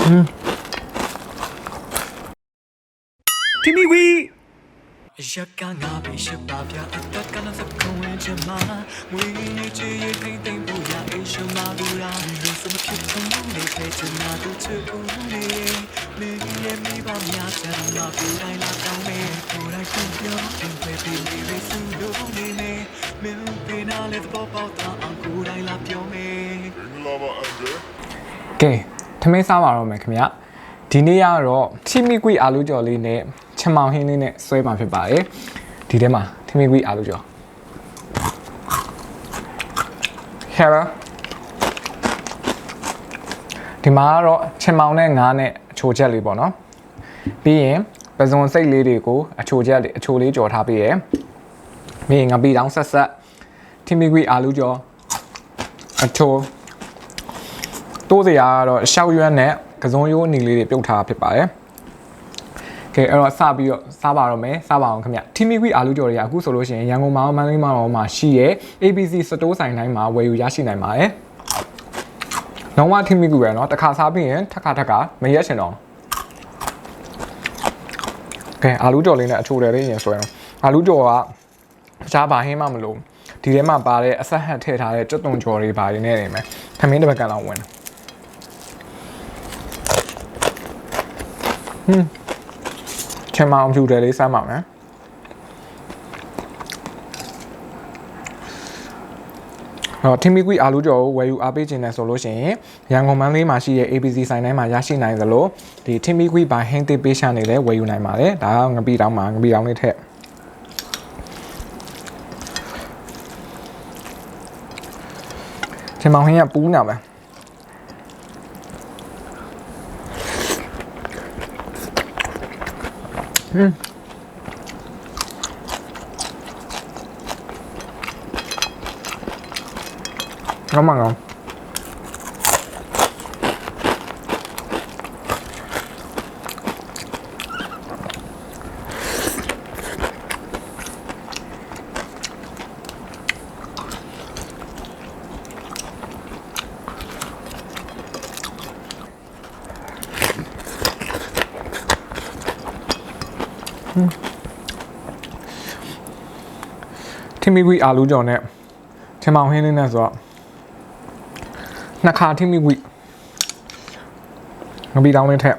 ทีมีวีอยากกางงาไปชิบาบยาอัตตะกันสักคงเวชมาวีนี่จีเย็นเต็งปูยาเอชมาดูราดูสมคิดทั้งนู้นในเพจนาดูเธอกูนี่มีเย็นมีบางอย่างจะมาปูได้ละเจ้าเมย์ปูได้คุ้มยอมเป็นเพลย์มีเรซูดูนี่เมย์มิลปีนาเลตบอเป่าตาอังกูได้ละเปียวเมย์ကဲထမင်းစားပါတော့မယ်ခင်ဗျဒီနေ့ကတော့ထီမီကွီအာလူကြော်လေးနဲ့ချမောင်ဟင်းလေးနဲ့ဆွဲမှာဖြစ်ပါတယ်ဒီထဲမှာထီမီကွီအာလူကြော်ဟဲ့ဒီမှာကတော့ချမောင်နဲ့ငါးနဲ့အချိုချက်လေးပေါ့နော်ပြီးရင်ပဇွန်စိတ်လေးတွေကိုအချိုချက်လေးအချိုလေးကြော်ထားပေးရယ်ပြီးရင်ငါပြီးတောင်းဆက်ဆက်ထီမီကွီအာလူကြော်အချိုတိုးစရာကတော့ရှောက်ရွက်နဲ့ကစုံရိုးအနီလေးတွေပြုတ်ထားဖြစ်ပါတယ်။ကဲအဲ့တော့စပြီးတော့စားပါတော့မယ်စားပါအောင်ခင်ဗျ။ထီမီကွီအာလူကြော်တွေကအခုဆိုလို့ရှိရင်ရန်ကုန်မှာမန္တလေးမှာရှိရဲ ABC စတိုးဆိုင်တိုင်းမှာဝယ်ယူရရှိနိုင်ပါတယ်။လုံးဝထီမီကွီပဲเนาะတစ်ခါစားပြီးရင်ထပ်ခါမရက်ချင်တော့။ကဲအာလူကြော်လေးနဲ့အချိုတယ်လေးရင်ဆွဲအောင်။အာလူကြော်ကတခြားဘာဟင်းမှမလို့ဒီထဲမှာပါတဲ့အဆက်ဟတ်ထည့်ထားတဲ့ကြွတုံကြော်တွေပါနေနေမယ်။ခမင်းတစ်ပတ်ကန်လောက်ဝင်တယ်ချမောင်ဖြူတယ်လေးစားပါမယ်ထီမီကွီအာလူကြော်ကိုဝယ်ယူအားပေးခြင်းနဲ့ဆိုလို့ရှိရင်ရန်ကုန်မန်းလေးမှာရှိတဲ့ ABC ဆိုင်တိုင်းမှာရရှိနိုင်သလိုဒီထီမီကွီဘာဟင်းသေးပေးရှာနေလဲဝယ်ယူနိုင်ပါတယ်ဒါကငပီတောင်းမှာငပီတောင်းလေးထက်ချမောင်ဟင်းကပူးနေပါကောင်းပါကောင်းထီမီကွီအာလူကြော်နဲ့ချမောင်ဟင်းလေးနဲ့ဆိုတော့နှစ်ခါထီမီကွီငပီတောင်းလေးထက်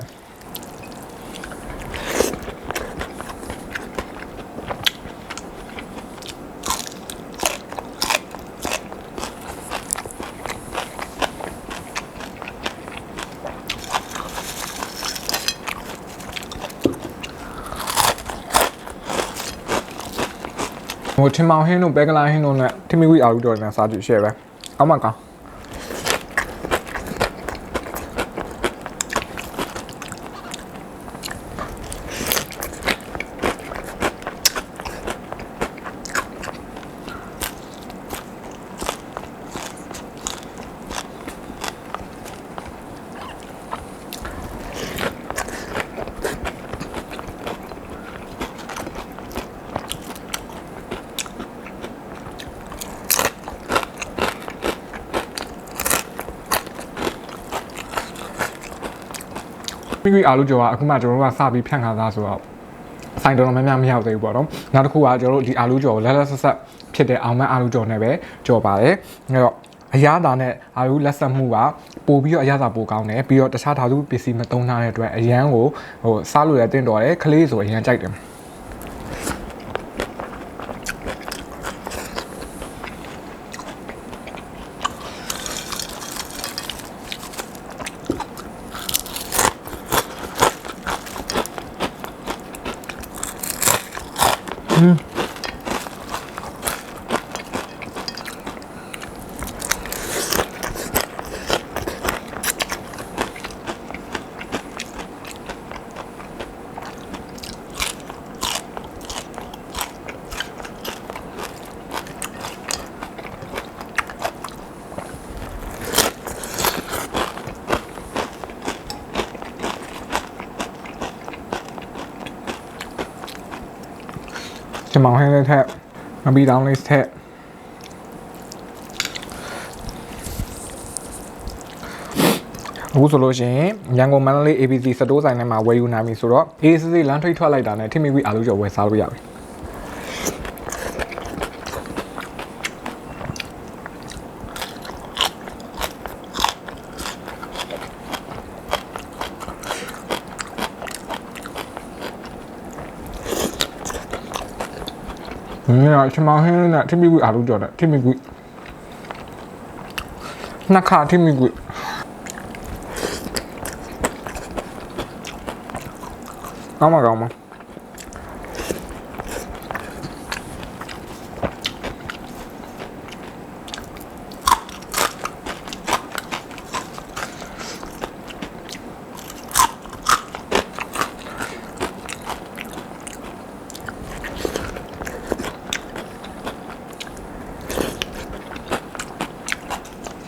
ဟိုထင်မောင်ဟင်းတို့ပဲကလာဟင်းတို့နဲ့ထီမီကွီအာလူကြော်နဲ့စားကြည့်ရှယ်ပဲအောက်မှာကောင်းမိမိအာလူကြော်ကအခုမှကျွန်တော်တို့ကစပြီးဖြန့်ခါသားဆိုတော့ဆိုင်တော်တော်များများမရောက်သေးဘူးပေါ့နော်နောက်တစ်ခုကကျွန်တော်တို့ဒီအာလူကြော်ကိုလက်ဆက်ဖြစ်တဲ့အောင်မအာလူကြော်နဲ့ပဲကြော်ပါတယ်အဲ့တော့အရသာနဲ့အာလူလက်ဆက်မှုကပို့ပြီးတော့အရသာပိုကောင်းတယ်ပြီးတော့တခြားဓာတုပစ္စည်းမသုံးထားတဲ့အတွက်အရန်ကိုဟိုစားလို့လည်းတင့်တော်တယ်ခလေးဆိုအရန်ကြိုက်တယ်จะมองให้เลยแทบมาบีดาวเลยแทบ အခုဆိုလို့ရှိရင်ရန်ကုန်မန္တလေး ABC စတိုးဆိုင်ထဲမှာဝယ်ယူနိုင်ပြီဆိုတော့အေးစစ်စစ်လမ်းထိပ်ထွက်လိုက်တာနဲ့ထမီကွီအာလူကျော်ဝယ်စားလို့ရပြီချမောင်ဟင်းနဲ့ထမီကွီအာလူကျော်နဲ့ထမီကွီနှစ်ခါထမီကွီကောင်းပါ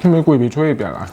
ထမီကွီပြီးချွေးပြန်လာ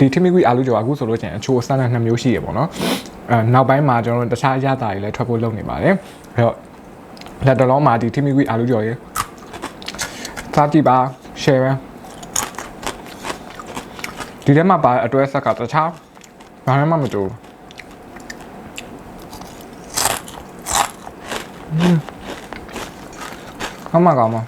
ဒီထမီကွီအာလူကျော်အခုဆိုလို့ချင်းအချိုးအစမ်းနဲ့2မျိုးရှိရပေါ့နော်နောက်ပိုင်းမှာကျွန်တော်တို့တခြားအရသာတွေလည်းထွက်ဖို့လုပ်နေပါတယ်အဲ့တော့လက်တလုံးမှာဒီထမီကွီအာလူကျော်ရေစားကြည့်ပါ share ဒီထဲမှာပါအတွဲဆက်ကတခြားဘာမှမတူကောင်းပါ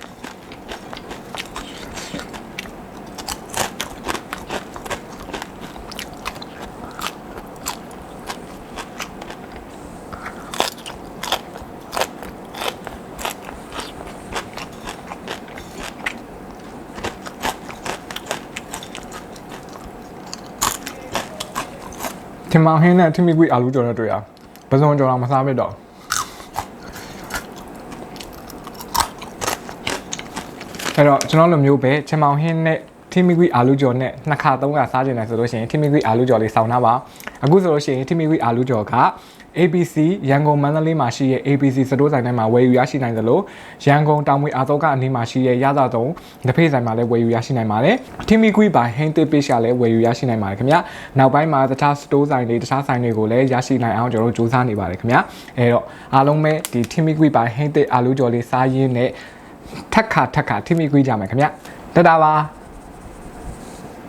ထမောင်ဟင်းနဲ့ထမီကွီအာလူကျော်နဲ့တွေ့ရပစုံကျော်တော့မစားဖြစ်တော့အဲ့တော့ကျွန်တော်လိုမျိုးပဲထမောင်ဟင်းနဲ့ထမီကွီအာလူကျော်နဲ့နှစ်ခါသုံးခါစားကျင်တယ်ဆိုလို့ရှိရင်ထမီကွီအာလူကျော်လေးစောင်းထားပါအခုဆိုလို့ရှိရင်ထမီကွီအာလူကျော်က ABC ရန်ကုန်မန္တလေးမှာရှိတဲ့ ABC စတိုးဆိုင်ထဲမှာဝယ်ယူရရှိနိုင်သလိုရန်ကုန်တောင်မွေအာသောကအနီးမှာရှိတဲ့ရသတုံလက်ဖေးဆိုင်မှာလည်းဝယ်ယူရရှိနိုင်ပါတယ်ထီမီကွီပိုင်ဟင်းတစ်ပေးရှာလည်းဝယ်ယူရရှိနိုင်ပါတယ်ခင်ဗျာနောက်ပိုင်းမှာတခြားစတိုးဆိုင်တွေတခြားဆိုင်တွေကိုလည်းရရှိနိုင်အောင်ကျွန်တော်တို့စူးစမ်းနေပါတယ်ခင်ဗျာအဲတော့အားလုံးပဲဒီထီမီကွီပိုင်ဟင်းတစ်အာလူကျော်လေးစားရင်းနဲ့ထက်ခါထီမီကွီကြမယ်ခင်ဗျာတတာပါ